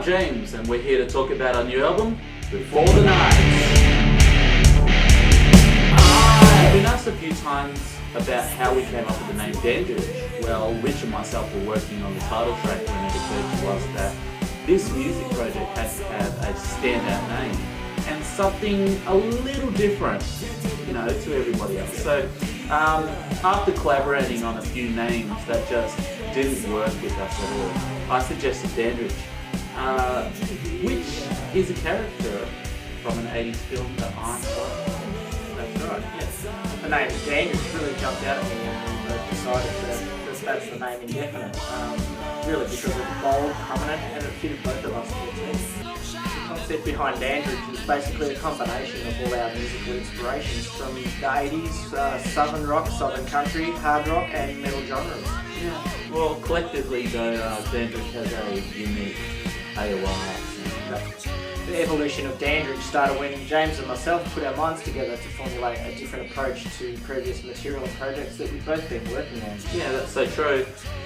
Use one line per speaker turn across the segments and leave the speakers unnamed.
James, and we're here to talk about our new album, Before the Night. I've been asked a few times about how we came up with the name Dandridge. Well, Rich and myself were working on the title track when it occurred to us that this music project had to have a standout name and something a little different, to everybody else. So after collaborating on a few names that just didn't work with us at all, I suggested Dandridge, which is a character from an 80s film that I saw.
That's right, yes. The name Dandridge really jumped out at me and we decided that that's the name indefinite. Really because it's bold, prominent, and it fitted both of us. The concept behind Dandridge is basically a combination of all our musical inspirations from the 80s, southern rock, southern country, hard rock and metal genres.
Yeah. Well, collectively though, Dandridge has a unique AOR accent.
The evolution of Dandridge started when James and myself put our minds together to formulate a different approach to previous material and projects that we've both been working on.
Yeah, that's so true.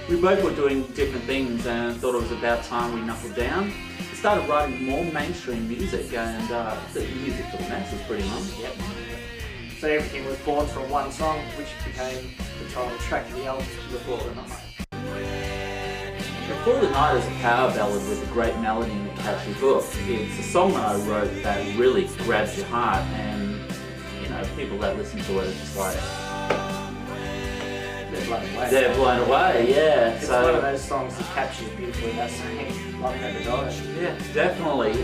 We both were doing different things and thought it was about time we knuckled down. We started writing more mainstream music and the music for the masses pretty much.
Yep. So everything was born from one song, which became the title track of the album, Before the Night.
Before the Night is a power ballad with a great melody and a catchy hook. It's a song that I wrote that really grabs your heart, and people that listen to it are just like
they're blown away.
They're blown away, yeah.
It's one of those songs that captures beautifully that saying, love never dies.
Yeah, definitely.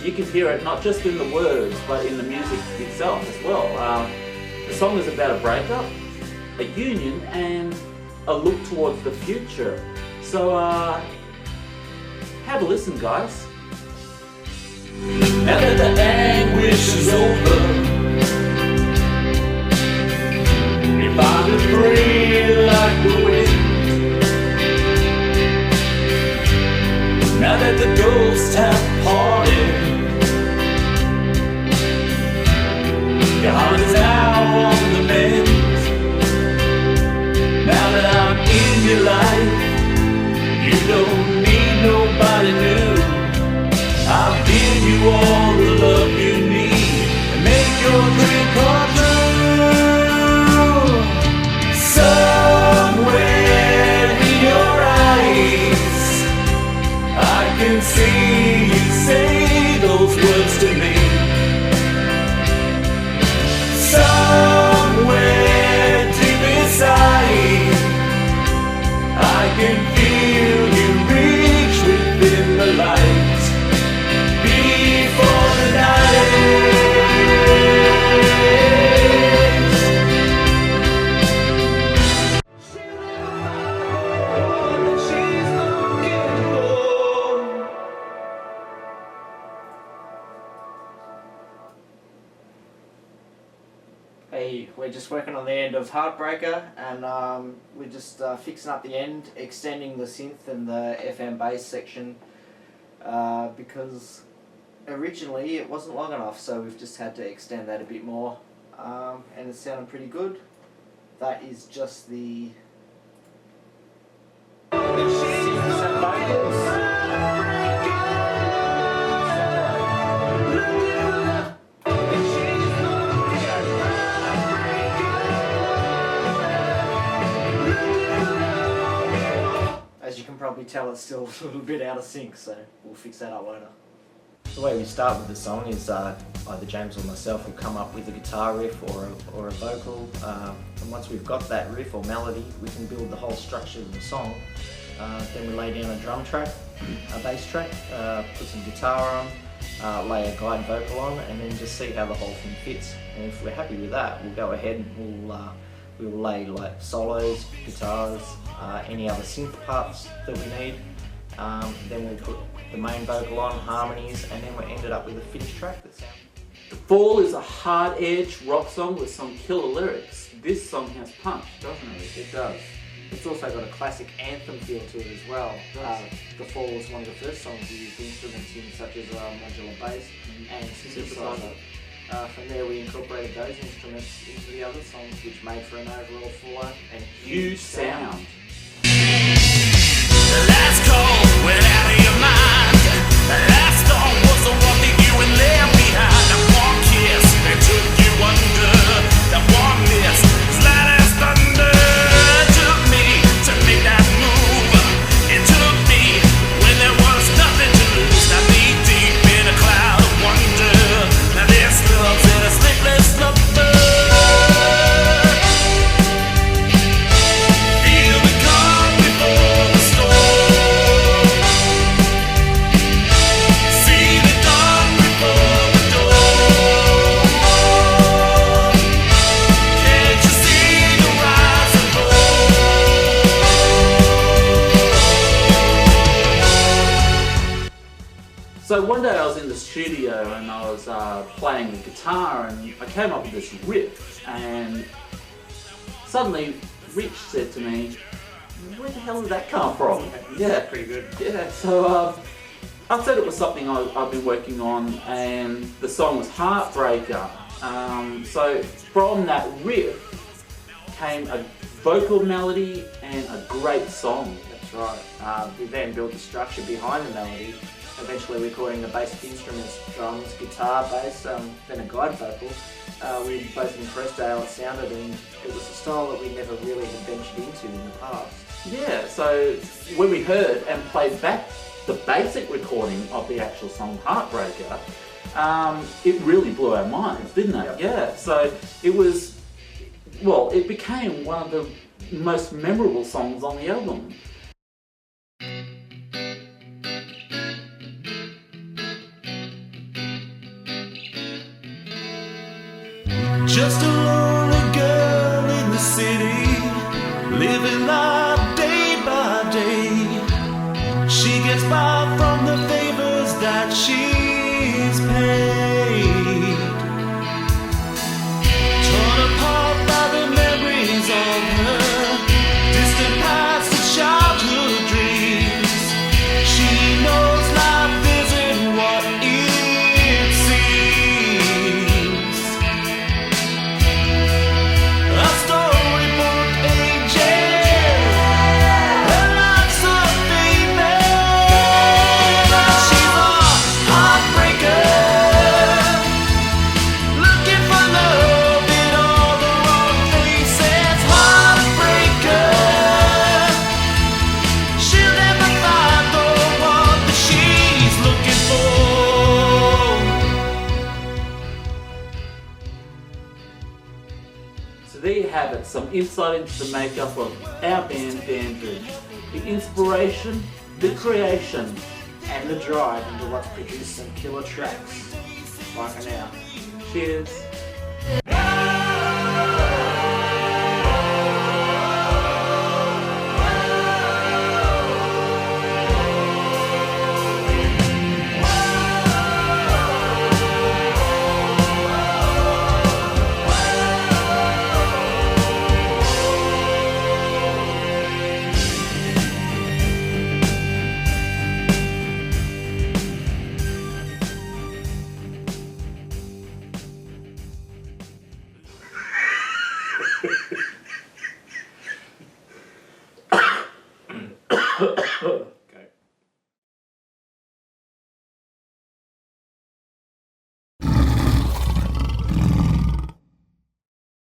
You can hear it not just in the words, but in the music itself as well. The song is about a breakup, a union, and a look towards the future. So, have a listen, guys.
Now that the anguish is over, if I could breathe like the wind. Now that the ghosts have parted, your heart is now on the mend. Now that I'm in your life, you don't need nobody new. I'll give you all the love you need and make your dream come true. Somewhere in your eyes, I can see you say those words to me. Somewhere deep inside, I can feel you reach within the light before the night. She's looking for.
Hey, we're just working on the end of Heartbreaker, and we're just fixing up the end, extending the synth and the FM bass section because originally it wasn't long enough, so we've just had to extend that a bit more, and it's sounding pretty good. That is just the synths and vocals. As you can probably tell, it's still a little bit out of sync, so we'll fix that up later.
The way we start with the song is either James or myself will come up with a guitar riff or a vocal, and once we've got that riff or melody, we can build the whole structure of the song. Then we lay down a drum track, a bass track, put some guitar on, lay a guide vocal on, and then just see how the whole thing fits. And if we're happy with that, we'll go ahead and we'll lay like solos, guitars, any other synth parts that we need. Then we'll put the main vocal on, harmonies, and then we ended up with a finished track that sounds.
The Fall is a hard-edged rock song with some killer lyrics. This song has punch, doesn't it?
It does. It's also got a classic anthem feel to it as well. The Fall was one of the first songs we used instruments in, such as modular bass and synthesizer. From there we incorporated those instruments into the other songs, which made for an overall fuller and
Huge sound.
The last call went out of your mind.
So one day I was in the studio and I was playing the guitar and I came up with this riff, and suddenly Rich said to me, "Where the hell did that come from?" Yeah,
Pretty good.
yeah. So I said it was something I've been working on, and the song was Heartbreaker. So from that riff came a vocal melody and a great song.
That's right. We then built the structure behind the melody, eventually recording the basic instruments, drums, guitar, bass, then a guide vocal. We were both impressed at how it sounded, and it was a style that we never really had ventured into in the past.
Yeah, so when we heard and played back the basic recording of the actual song Heartbreaker, it really blew our minds, didn't it?
Yep.
Yeah, so it was, well, it became one of the most memorable songs on the album.
Just a lonely girl in the city, living life day by day. She gets by from the favors that she's paid. Torn apart by the memories of her distant past and childhood dreams. She knows life isn't what it seems. A storybook angel, her life's a female. She's a heartbreaker, looking for love in all the wrong places. Heartbreaker, she'll never find the one that she's looking for.
So there you have it, some insight into the makeup of our band Dandridge. The inspiration, the creation.
And the drive into what's produced some killer tracks. Bye for now.
Cheers.